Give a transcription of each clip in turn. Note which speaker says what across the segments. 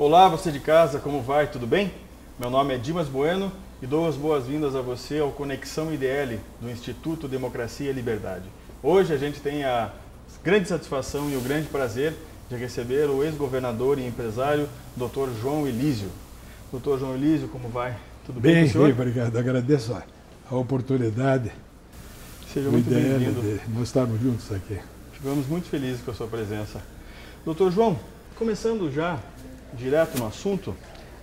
Speaker 1: Olá, você de casa, como vai? Tudo bem? Meu nome é Dimas Bueno e dou as boas-vindas a você ao Conexão IDL do Instituto Democracia e Liberdade. Hoje a gente tem a grande satisfação e o grande prazer de receber o ex-governador e empresário, Dr. João Elísio. Dr. João Elísio, como vai? Tudo bem,
Speaker 2: senhor? Bem, obrigado. Agradeço a oportunidade.
Speaker 1: Seja muito bem-vindo.
Speaker 2: Nós estarmos juntos aqui.
Speaker 1: Ficamos muito felizes com a sua presença. Dr. João, começando já direto no assunto,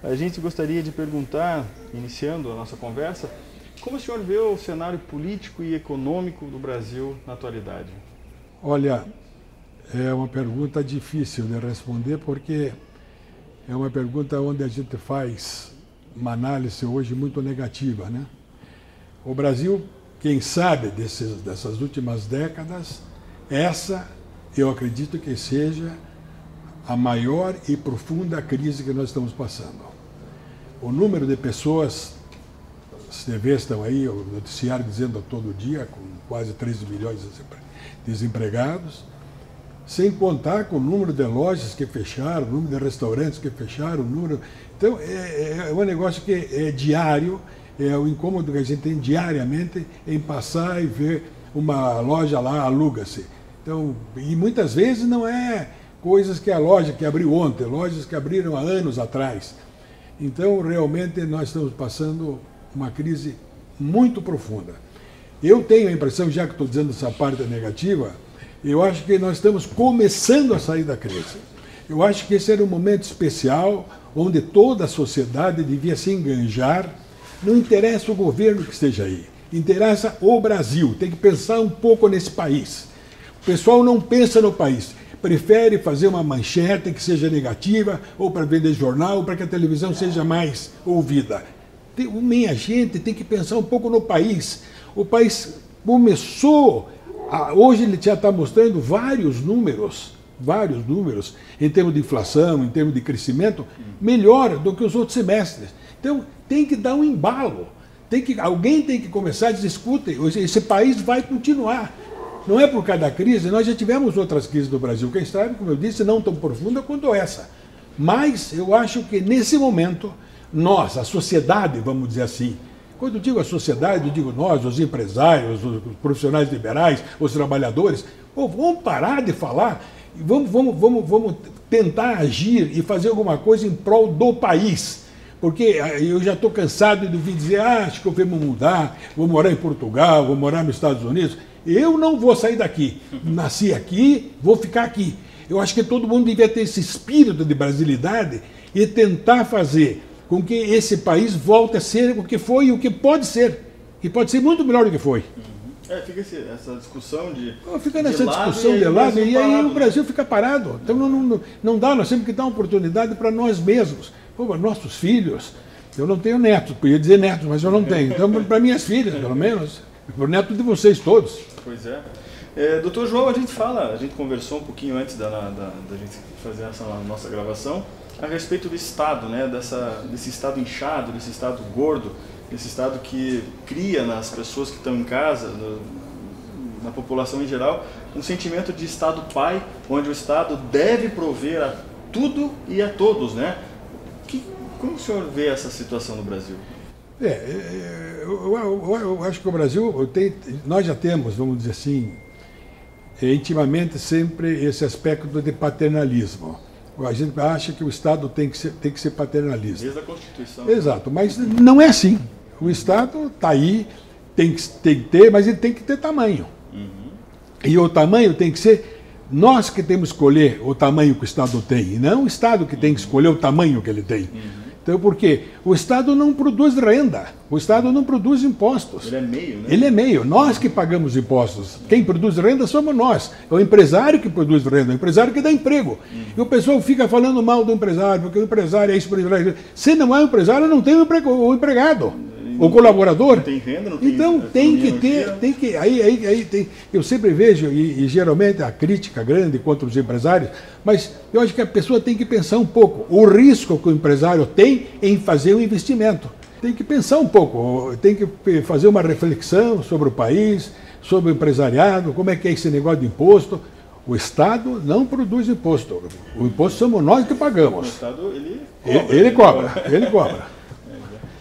Speaker 1: a gente gostaria de perguntar, iniciando a nossa conversa, como o senhor vê o cenário político e econômico do Brasil na atualidade?
Speaker 2: Olha, é uma pergunta difícil de responder, porque é uma pergunta onde a gente faz uma análise hoje muito negativa, né? O Brasil, quem sabe dessas últimas décadas, essa eu acredito que seja a maior e profunda crise que nós estamos passando. O número de pessoas, as TVs estão aí, o noticiário dizendo todo dia, com quase 13 milhões de desempregados, sem contar com o número de lojas que fecharam, o número de restaurantes que fecharam, o número... Então, é um negócio que é diário, é o incômodo que a gente tem diariamente em passar e ver uma loja lá, aluga-se. Então, e muitas vezes não é coisas que a loja que abriu ontem, lojas que abriram há anos atrás. Então, realmente, nós estamos passando uma crise muito profunda. Eu tenho a impressão, já que estou dizendo essa parte negativa, eu acho que nós estamos começando a sair da crise. Eu acho que esse era um momento especial, onde toda a sociedade devia se enganjar. Não interessa o governo que esteja aí, interessa o Brasil. Tem que pensar um pouco nesse país. O pessoal não pensa no país. Prefere fazer uma manchete que seja negativa, ou para vender jornal, ou para que a televisão seja mais ouvida. Minha gente tem que pensar um pouco no país. O país começou, hoje ele já está mostrando vários números, em termos de inflação, em termos de crescimento, melhor do que os outros semestres. Então tem que dar um embalo. Alguém tem que começar a dizer, escuta, esse país vai continuar. Não é por causa da crise, nós já tivemos outras crises no Brasil, quem sabe, como eu disse, não tão profunda quanto essa. Mas eu acho que nesse momento, nós, a sociedade, vamos dizer assim, quando eu digo a sociedade, eu digo nós, os empresários, os profissionais liberais, os trabalhadores, vamos parar de falar, vamos tentar agir e fazer alguma coisa em prol do país. Porque eu já estou cansado de ouvir dizer, acho que eu vou mudar, vou morar em Portugal, vou morar nos Estados Unidos. Eu não vou sair daqui. Nasci aqui, vou ficar aqui. Eu acho que todo mundo devia ter esse espírito de brasilidade e tentar fazer com que esse país volte a ser o que foi e o que pode ser. E pode ser muito melhor do que foi.
Speaker 1: Fica essa discussão de...
Speaker 2: Fica nessa discussão de lado e aí o Brasil fica parado. Então não dá, nós temos que dar uma oportunidade para nós mesmos. Para nossos filhos. Eu não tenho netos, podia dizer netos, mas eu não tenho. Então, para minhas filhas, pelo menos, para o neto de vocês todos.
Speaker 1: Pois é. Doutor João, a gente conversou um pouquinho antes da gente fazer essa nossa gravação a respeito do Estado, né? Desse Estado inchado, desse Estado gordo, desse Estado que cria nas pessoas que estão em casa, na população em geral, um sentimento de Estado pai, onde o Estado deve prover a tudo e a todos, né? Como o senhor vê essa situação no Brasil?
Speaker 2: Eu acho que o Brasil, nós já temos, vamos dizer assim, intimamente sempre esse aspecto de paternalismo. A gente acha que o Estado tem que ser paternalista.
Speaker 1: Desde a Constituição.
Speaker 2: Exato, mas não é assim. O Estado está aí, tem que ter, mas ele tem que ter tamanho. E o tamanho tem que ser... Nós que temos que escolher o tamanho que o Estado tem, e não o Estado que tem que escolher o tamanho que ele tem. Então, por quê? O Estado não produz renda, o Estado não produz impostos.
Speaker 1: Ele é meio, né?
Speaker 2: Ele é meio, nós que pagamos impostos. Quem produz renda somos nós. É o empresário que produz renda, é o empresário que dá emprego. E o pessoal fica falando mal do empresário, porque o empresário é isso, se não é um empresário, não tem o empregado. O colaborador.
Speaker 1: Não tem renda, não tem.
Speaker 2: Então tem que ter, eu sempre vejo, e geralmente a crítica grande contra os empresários, mas eu acho que a pessoa tem que pensar um pouco o risco que o empresário tem em fazer um investimento. Tem que pensar um pouco, tem que fazer uma reflexão sobre o país, sobre o empresariado, como é que é esse negócio de imposto. O Estado não produz imposto. O imposto somos nós que pagamos.
Speaker 1: O Estado,
Speaker 2: Ele cobra.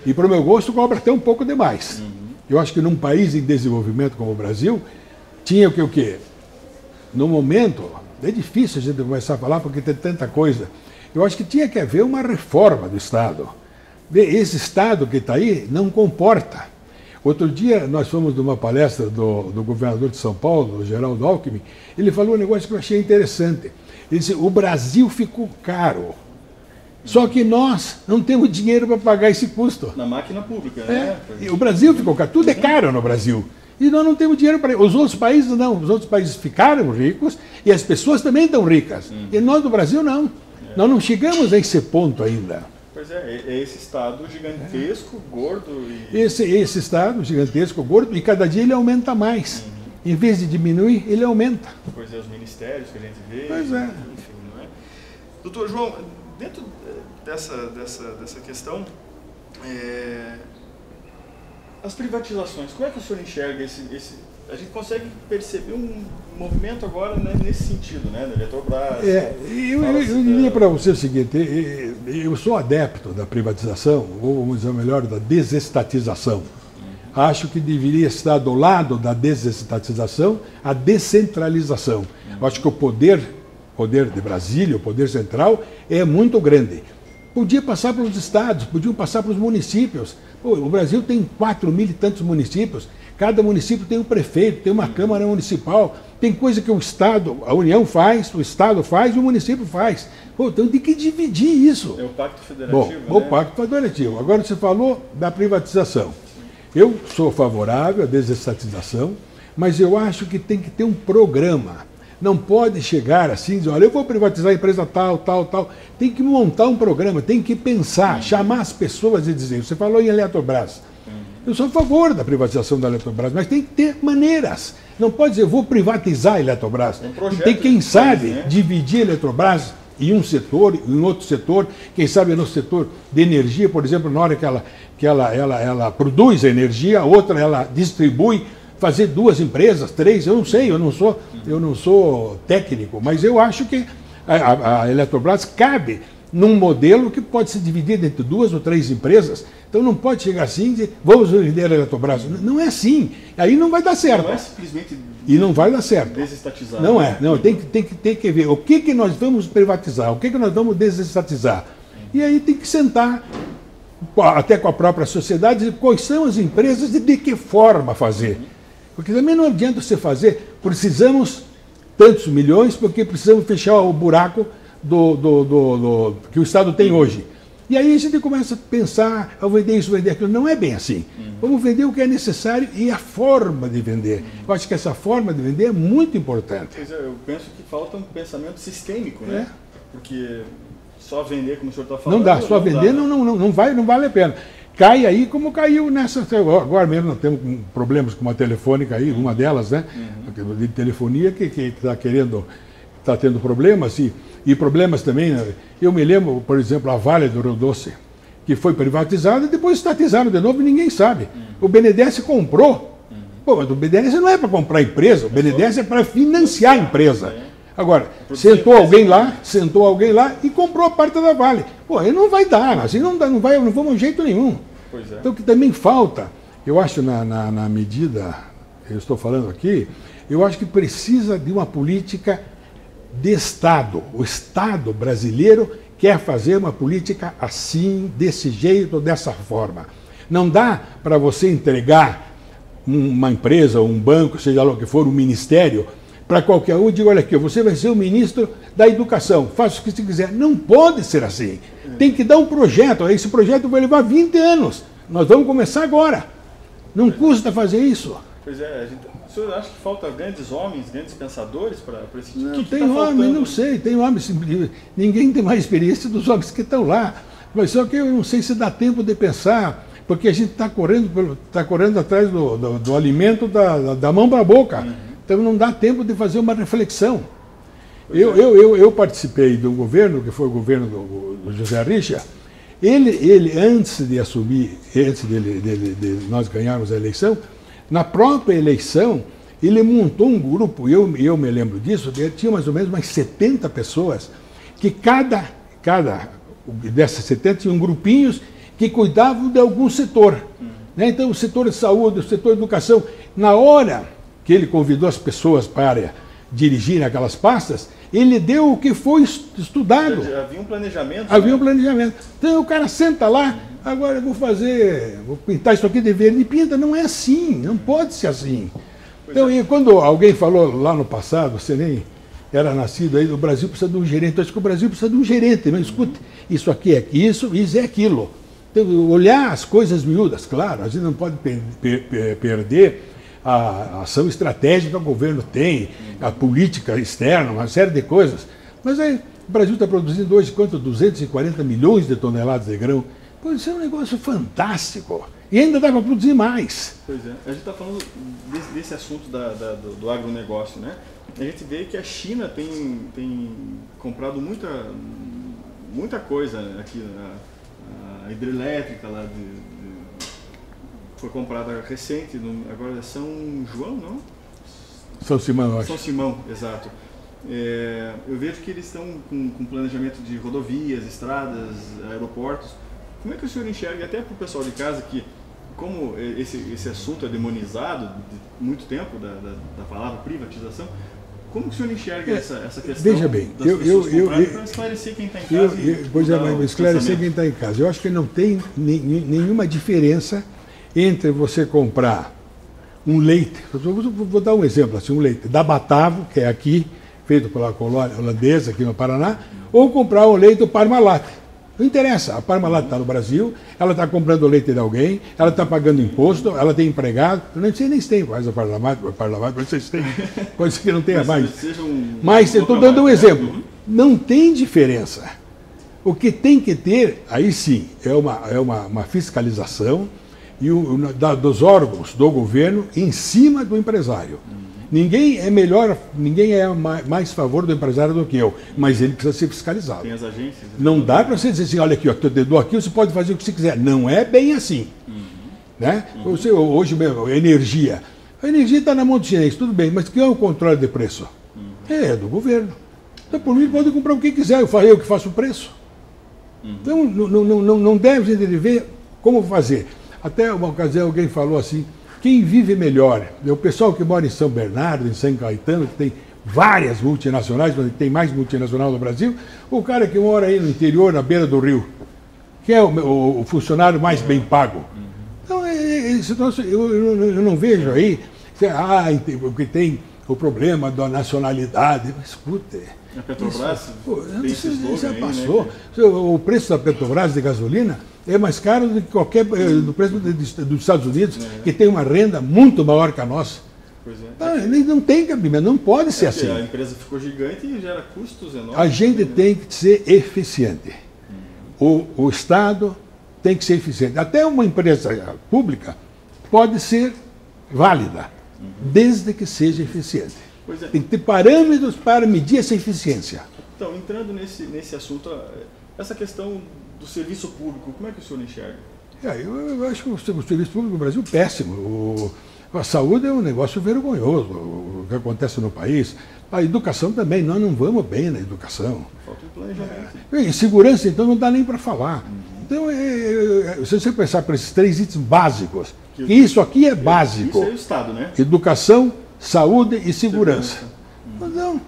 Speaker 2: E para o meu gosto cobra até um pouco demais. Eu acho que num país em desenvolvimento como o Brasil, tinha o quê? No momento, é difícil a gente começar a falar porque tem tanta coisa. Eu acho que tinha que haver uma reforma do Estado. Esse Estado que está aí não comporta. Outro dia nós fomos numa palestra do governador de São Paulo, o Geraldo Alckmin, ele falou um negócio que eu achei interessante. Ele disse, o Brasil ficou caro. Só que nós não temos dinheiro para pagar esse custo.
Speaker 1: Na máquina pública, né?
Speaker 2: E o Brasil ficou caro. Tudo é caro no Brasil. E nós não temos dinheiro para... Os outros países não. Os outros países ficaram ricos e as pessoas também estão ricas. E nós do Brasil não. Nós não chegamos a esse ponto ainda.
Speaker 1: Pois é esse Estado gigantesco, gordo e...
Speaker 2: Esse Estado gigantesco, gordo, e cada dia ele aumenta mais. Em vez de diminuir, ele aumenta.
Speaker 1: Pois é, os ministérios que a gente vê...
Speaker 2: Pois é.
Speaker 1: Enfim, não é? Doutor João, dentro dessa questão, as privatizações, como é que o senhor enxerga a gente consegue perceber um movimento agora, né, nesse sentido, né, da Eletrobras?
Speaker 2: Eu diria para você o seguinte, eu sou adepto da privatização, ou vamos dizer melhor, da desestatização. Acho que deveria estar do lado da desestatização a descentralização. Acho que o poder de Brasília, o poder central, é muito grande. Podia passar pelos estados, podiam passar pelos municípios. Pô, o Brasil tem 4.000 e tantos municípios. Cada município tem um prefeito, tem uma Câmara Municipal. Tem coisa que o Estado, a União faz, o Estado faz e o município faz. Pô, então tem que dividir isso.
Speaker 1: É o Pacto Federativo, né?
Speaker 2: O Pacto Federativo. Agora você falou da privatização. Eu sou favorável à desestatização, mas eu acho que tem que ter um programa. Não pode chegar assim e dizer, olha, eu vou privatizar a empresa tal, tal, tal. Tem que montar um programa, tem que pensar, chamar as pessoas e dizer, você falou em Eletrobras. Eu sou a favor da privatização da Eletrobras, mas tem que ter maneiras. Não pode dizer, eu vou privatizar a Eletrobras. Tem, quem sabe, dividir a Eletrobras em um setor, em outro setor, quem sabe no setor de energia, por exemplo, na hora que ela produz a energia, a outra ela distribui, fazer 2 empresas, 3, eu não sei, eu não sou técnico, mas eu acho que a Eletrobras cabe num modelo que pode ser dividido entre 2 ou 3 empresas. Então não pode chegar assim e dizer, vamos vender a Eletrobras. Não é assim. Aí não vai dar certo.
Speaker 1: Não é simplesmente...
Speaker 2: E não vai dar certo.
Speaker 1: Desestatizar.
Speaker 2: Não é. Não, tem que ver o que nós vamos privatizar, o que nós vamos desestatizar. E aí tem que sentar, até com a própria sociedade, dizer quais são as empresas e de que forma fazer. Porque também não adianta você fazer, precisamos tantos milhões, porque precisamos fechar o buraco que o Estado tem hoje. E aí a gente começa a pensar, ao vender isso, vender aquilo. Não é bem assim. Vamos vender o que é necessário e a forma de vender. Eu acho que essa forma de vender é muito importante.
Speaker 1: Pois é, eu penso que falta um pensamento sistêmico, né? Porque só vender, como o senhor está falando...
Speaker 2: Não dá, só vender não vale a pena. Cai aí como caiu nessa... Agora mesmo nós temos problemas com uma telefônica aí, uma delas, né? De telefonia que está tendo problemas e problemas também. Né? Eu me lembro, por exemplo, a Vale do Rio Doce, que foi privatizada e depois estatizaram de novo e ninguém sabe. O BNDES comprou. Pô, mas o BNDES não é para comprar empresa, o BNDES é para financiar a empresa. Agora, sentou alguém lá e comprou a parte da Vale. Pô, aí não vai dar, assim não vamos de jeito nenhum.
Speaker 1: Pois é.
Speaker 2: Então o que também falta, eu acho na medida, eu estou falando aqui, eu acho que precisa de uma política de Estado. O Estado brasileiro quer fazer uma política assim, desse jeito, dessa forma. Não dá para você entregar uma empresa, um banco, seja lá o que for, um ministério, para qualquer um e diga, olha aqui, você vai ser o ministro da Educação, faça o que você quiser. Não pode ser assim. Tem que dar um projeto. Esse projeto vai levar 20 anos. Nós vamos começar agora. Não custa fazer isso.
Speaker 1: Pois é, o senhor acha que falta grandes homens, grandes pensadores para esse tipo?
Speaker 2: Não, tem homens, não sei, tem homens, ninguém tem mais experiência dos homens que estão lá. Mas só que eu não sei se dá tempo de pensar, porque a gente está correndo atrás do alimento da mão para a boca. Então não dá tempo de fazer uma reflexão. Eu participei de um governo, que foi o governo do José Richa. Ele antes de assumir, antes de nós ganharmos a eleição, na própria eleição, ele montou um grupo, eu me lembro disso, tinha mais ou menos umas 70 pessoas, que cada dessas 70 tinham grupinhos que cuidavam de algum setor. Né? Então, o setor de saúde, o setor de educação, na hora que ele convidou as pessoas para dirigirem aquelas pastas, ele deu o que foi estudado.
Speaker 1: Havia um planejamento.
Speaker 2: Havia um planejamento. Então, o cara senta lá, agora eu vou pintar isso aqui de verde e pinta. Não é assim, não pode ser assim. Então, e quando alguém falou lá no passado, você nem era nascido aí, o Brasil precisa de um gerente. Eu acho que o Brasil precisa de um gerente. Mas escute, isso aqui é isso é aquilo. Então, olhar as coisas miúdas, claro, a gente não pode perder a ação estratégica que o governo tem, a política externa, uma série de coisas. Mas aí, o Brasil está produzindo hoje, 240 milhões de toneladas de grão. Pô, isso é um negócio fantástico. E ainda dá para produzir mais.
Speaker 1: Pois é. A gente está falando desse assunto do agronegócio, né? A gente vê que a China tem comprado muita coisa aqui. A hidrelétrica lá foi comprada recente, agora é São João, não?
Speaker 2: São Simão, eu acho.
Speaker 1: São Simão, exato. Eu vejo que eles estão com planejamento de rodovias, estradas, aeroportos. Como é que o senhor enxerga, até para o pessoal de casa, que como esse assunto é demonizado de muito tempo, da palavra privatização, como que o senhor enxerga essa questão?
Speaker 2: Veja bem,
Speaker 1: para esclarecer quem está em casa?
Speaker 2: Pois é, esclarecer quem está em casa. Eu acho que não tem nenhuma diferença entre você comprar um leite, vou dar um exemplo, assim, um leite da Batavo, que é aqui, feito pela colônia holandesa, aqui no Paraná, ou comprar um leite do Parmalat. Não interessa, a Parmalat está no Brasil, ela está comprando o leite de alguém, ela está pagando imposto, ela tem empregado, eu não sei nem se tem mais a Parmalat, não sei se tem, pode ser que não tenha mais. Mas eu estou dando um exemplo, não tem diferença. O que tem que ter, aí sim, é uma fiscalização dos órgãos do governo em cima do empresário. Ninguém é melhor, ninguém é mais a favor do empresário do que eu, mas ele precisa ser fiscalizado.
Speaker 1: Tem as agências?
Speaker 2: Não dá para você dizer assim, olha aqui, ó, eu te dou aqui, você pode fazer o que você quiser. Não é bem assim. Né? Hoje mesmo, a energia está na mão do chinês, tudo bem, mas quem é o controle de preço? É do governo. Então, por mim, pode comprar o que quiser, eu que faço o preço. Então, não deve ver como fazer. Até uma ocasião alguém falou assim, quem vive melhor? É o pessoal que mora em São Bernardo, em São Caetano, que tem várias multinacionais, onde tem mais multinacional no Brasil, o cara que mora aí no interior, na beira do rio, que é o funcionário mais bem pago. Então, eu não vejo aí, porque tem o problema da nacionalidade. Mas, escute,
Speaker 1: a Petrobras
Speaker 2: já passou. Né? O preço da Petrobras de gasolina é mais caro do que do preço dos Estados Unidos, que tem uma renda muito maior que a nossa.
Speaker 1: Pois é.
Speaker 2: Não tem cabimento, não pode ser assim.
Speaker 1: A empresa ficou gigante e gera custos enormes.
Speaker 2: A gente tem que ser eficiente. O Estado tem que ser eficiente. Até uma empresa pública pode ser válida, desde que seja eficiente.
Speaker 1: Pois é.
Speaker 2: Tem que ter parâmetros para medir essa eficiência.
Speaker 1: Então, entrando nesse assunto, essa questão do serviço público, como é que o senhor enxerga?
Speaker 2: Eu acho que o serviço público no Brasil é péssimo. A saúde é um negócio vergonhoso, o que acontece no país. A educação também, nós não vamos bem na educação.
Speaker 1: Falta um planejamento.
Speaker 2: E segurança, então, não dá nem para falar. Então, se você pensar para esses 3 itens básicos, isso aqui é básico.
Speaker 1: Isso é o Estado, né?
Speaker 2: Educação, saúde e segurança. Mas não,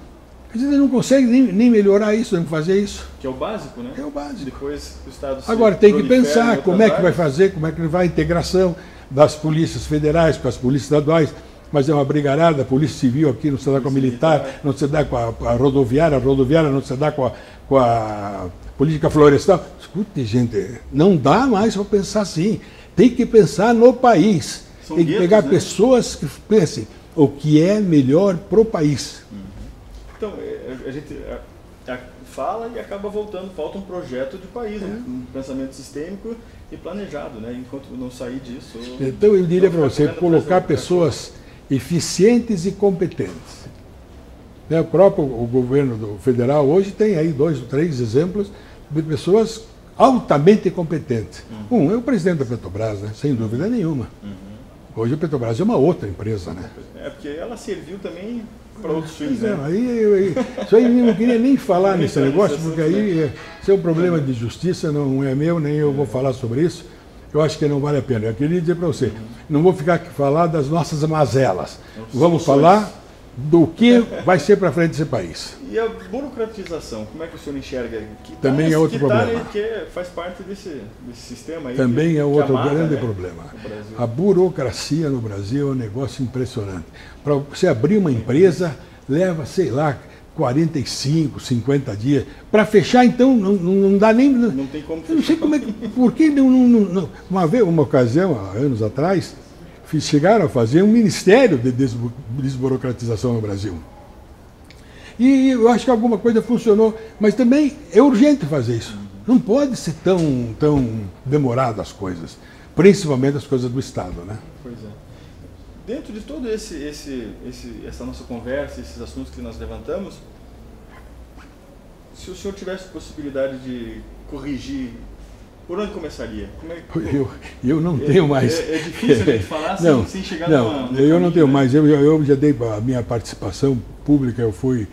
Speaker 2: a gente não consegue nem melhorar isso, nem fazer isso.
Speaker 1: Que é o básico, né?
Speaker 2: É o básico.
Speaker 1: Depois o Estado
Speaker 2: Agora tem que pensar como é que vai fazer, como é que vai a integração das polícias federais com as polícias estaduais, mas é uma brigarada, a polícia civil aqui não se dá com a militar, não se dá com a rodoviária não se dá com a política florestal. Escute, gente, não dá mais para pensar assim. Tem que pensar no país. Tem que pegar pessoas que pensem o que é melhor para o país.
Speaker 1: Então, a gente fala e acaba voltando, falta um projeto de país, um pensamento sistêmico e planejado, né? Enquanto não sair disso...
Speaker 2: Então eu diria para você, colocar pessoas eficientes e competentes. O próprio governo federal hoje tem aí 2 ou 3 exemplos de pessoas altamente competentes. Um é o presidente da Petrobras, né? Sem dúvida nenhuma. Hoje a Petrobras é uma outra empresa, né?
Speaker 1: É, porque ela serviu também para outros fins, né?
Speaker 2: Isso aí eu não queria nem falar nesse negócio, porque aí isso é um problema de justiça, não é meu, nem eu vou falar sobre isso. Eu acho que não vale a pena. Eu queria dizer para você, não vou ficar aqui falar das nossas mazelas. Vamos falar do que vai ser para frente desse país.
Speaker 1: E a burocratização, como é que o senhor enxerga?
Speaker 2: Também é outro problema.
Speaker 1: Que faz parte desse sistema aí.
Speaker 2: Também é outro grande
Speaker 1: né,
Speaker 2: problema. A burocracia no Brasil é um negócio impressionante. Para você abrir uma empresa, leva, sei lá, 45, 50 dias. Para fechar, então, não dá nem...
Speaker 1: Não tem como fechar.
Speaker 2: Eu não sei como é que... Por que uma ocasião, há anos atrás, chegaram a fazer um ministério de desburocratização no Brasil. E eu acho que alguma coisa funcionou, mas também é urgente fazer isso. Não pode ser tão demorado as coisas, principalmente as coisas do Estado, né?
Speaker 1: Pois é. Dentro de todo essa nossa conversa, esses assuntos que nós levantamos, se o senhor tivesse possibilidade de corrigir, por onde começaria?
Speaker 2: Eu não tenho mais.
Speaker 1: É difícil a gente falar sem chegar
Speaker 2: numa... Não, eu não tenho mais. Eu já dei a minha participação pública, eu fui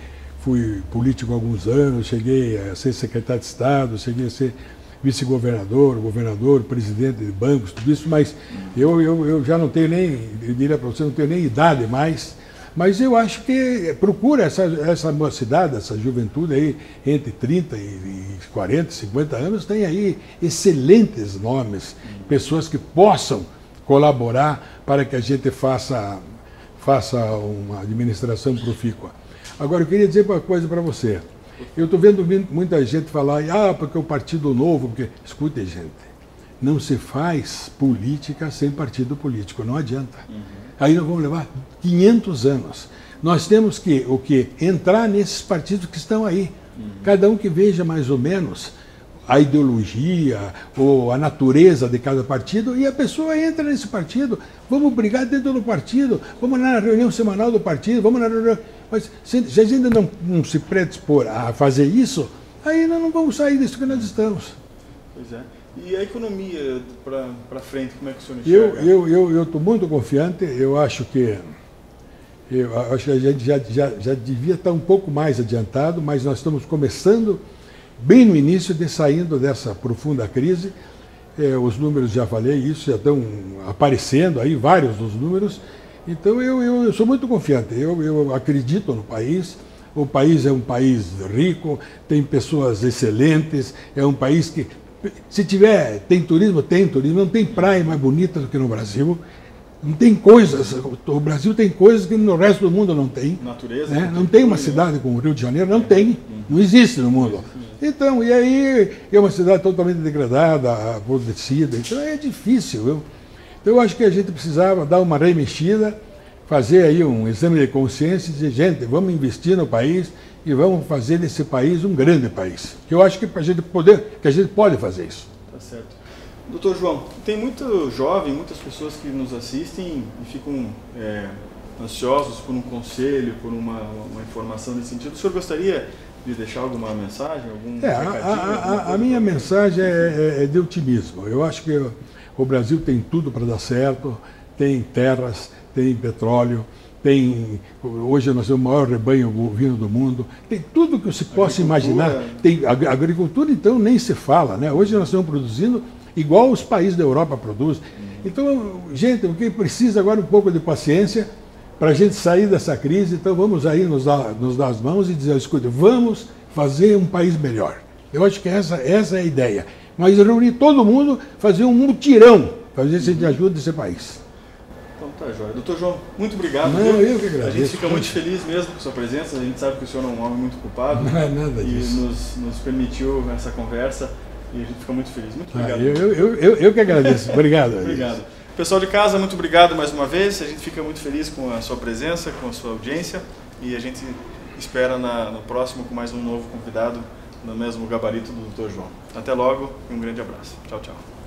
Speaker 2: político há alguns anos, cheguei a ser secretário de Estado, cheguei a ser vice-governador, governador, presidente de bancos, tudo isso, mas eu já não tenho nem, eu diria para você, não tenho nem idade mais, mas eu acho que procura essa mocidade, essa juventude aí, entre 30 e 40, 50 anos, tem aí excelentes nomes, pessoas que possam colaborar para que a gente faça uma administração profícua. Agora, eu queria dizer uma coisa para você. Eu estou vendo muita gente falar, porque o Partido Novo... Porque... Escute, gente, não se faz política sem partido político, não adianta. Aí nós vamos levar 500 anos. Nós temos que entrar nesses partidos que estão aí. Cada um que veja mais ou menos a ideologia ou a natureza de cada partido e a pessoa entra nesse partido. Vamos brigar dentro do partido, vamos na reunião semanal do partido, vamos na reunião... Mas se a gente ainda não se predispor a fazer isso, aí nós não vamos sair disso que nós estamos.
Speaker 1: Pois é. E a economia para frente, como é que o senhor enxerga?
Speaker 2: Eu estou muito confiante, eu acho que a gente já devia estar um pouco mais adiantado, mas nós estamos começando bem no início de saindo dessa profunda crise. Os números, já falei isso, já estão aparecendo aí, vários dos números. Então eu sou muito confiante, eu acredito no país. O país é um país rico, tem pessoas excelentes, é um país que, se tem turismo, não tem praia mais bonita do que no Brasil. Não tem coisas, o Brasil tem coisas que no resto do mundo não tem.
Speaker 1: Natureza.
Speaker 2: Né? Não tem uma cidade como o Rio de Janeiro, não tem, não existe no mundo. Então, e aí é uma cidade totalmente degradada, apodrecida, então é difícil. Então eu acho que a gente precisava dar uma remexida, fazer aí um exame de consciência e dizer, gente, vamos investir no país e vamos fazer desse país um grande país. Eu acho que a gente pode fazer isso.
Speaker 1: Tá certo. Doutor João, tem muito jovem, muitas pessoas que nos assistem e ficam ansiosos por um conselho, por uma informação nesse sentido. O senhor gostaria de deixar alguma mensagem, algum recadinho?
Speaker 2: A minha mensagem é de otimismo. Eu acho que o Brasil tem tudo para dar certo, tem terras, tem petróleo, hoje nós temos o maior rebanho bovino do mundo, tem tudo que se possa imaginar. Tem a agricultura, então, nem se fala, né? Hoje nós estamos produzindo igual os países da Europa produzem. Então, gente, o que precisa agora é um pouco de paciência para a gente sair dessa crise. Então vamos aí nos dar as mãos e dizer, escuta, vamos fazer um país melhor. Eu acho que essa é a ideia. Mas reunir todo mundo, fazer um mutirão, fazer de ajuda desse país.
Speaker 1: Então tá, joia. Doutor João, muito obrigado.
Speaker 2: Eu que agradeço.
Speaker 1: A gente fica muito feliz mesmo com a sua presença. A gente sabe que o senhor é um homem muito ocupado.
Speaker 2: Não é nada disso.
Speaker 1: E nos permitiu essa conversa. E a gente fica muito feliz. Muito obrigado.
Speaker 2: Eu que agradeço. Obrigado.
Speaker 1: Obrigado. Pessoal de casa, muito obrigado mais uma vez. A gente fica muito feliz com a sua presença, com a sua audiência. E a gente espera no próximo com mais um novo convidado no mesmo gabarito do Dr. João. Até logo e um grande abraço. Tchau, tchau.